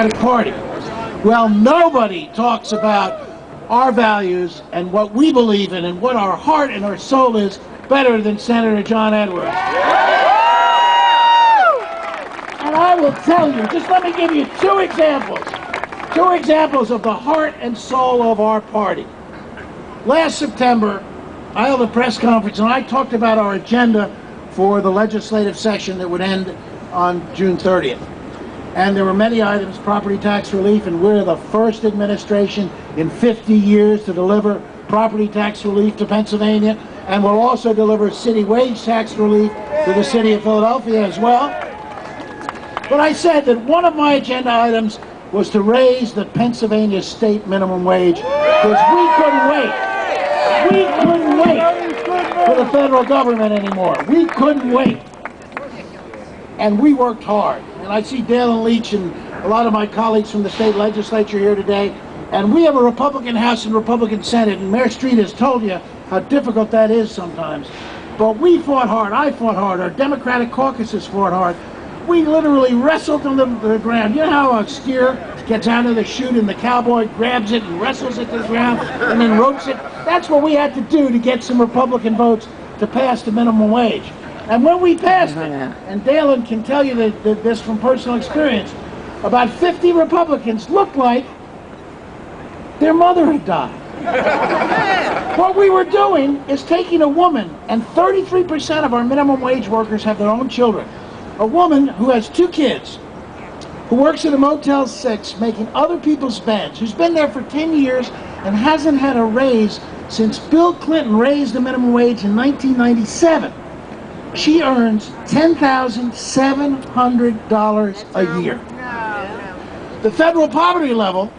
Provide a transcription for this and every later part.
Democratic Party. Well, nobody talks about our values and what we believe in and what our heart and our soul is better than Senator John Edwards. And I will tell you, just let me give you two examples of the heart and soul of our party. Last September, I held a press conference and I talked about our agenda for the legislative session that would end on June 30th. And there were many items: property tax relief, and we're the first administration in 50 years to deliver property tax relief to Pennsylvania, and we'll also deliver city wage tax relief to the city of Philadelphia as well. But I said that one of my agenda items was to raise the Pennsylvania state minimum wage, because we couldn't wait. We couldn't wait for the federal government anymore. We couldn't wait. And we worked hard. And I see Dale and Leach and a lot of my colleagues from the state legislature here today. And we have a Republican House and Republican Senate, and Mayor Street has told you how difficult that is sometimes. But we fought hard. I fought hard. Our Democratic caucuses fought hard. We literally wrestled on the ground. You know how a steer gets out of the chute and the cowboy grabs it and wrestles it to the ground and then ropes it? That's what we had to do to get some Republican votes to pass the minimum wage. And when we passed it, and Dalen can tell you this from personal experience, about 50 Republicans looked like their mother had died. What we were doing is taking a woman, and 33% of our minimum wage workers have their own children. A woman who has 2 kids, who works at a Motel 6 making other people's beds, who's been there for 10 years and hasn't had a raise since Bill Clinton raised the minimum wage in 1997. She earns $10,700 a year. The federal poverty level,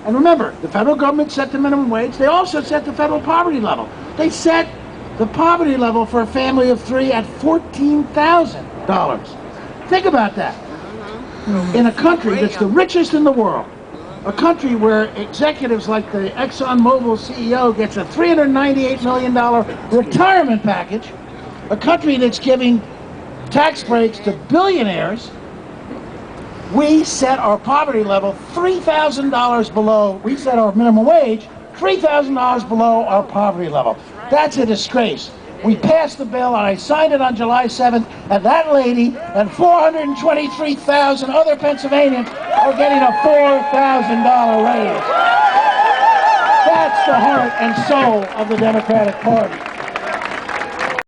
and remember, the federal government set the minimum wage, they also set the federal poverty level. They set the poverty level for a family of 3 at $14,000. Think about that. In a country that's the richest in the world, a country where executives like the ExxonMobil CEO gets a $398 million retirement package, a country that's giving tax breaks to billionaires, we set our poverty level $3,000 below, we set our minimum wage $3,000 below our poverty level. That's a disgrace. We passed the bill, and I signed it on July 7th, and that lady and 423,000 other Pennsylvanians are getting a $4,000 raise. That's the heart and soul of the Democratic Party.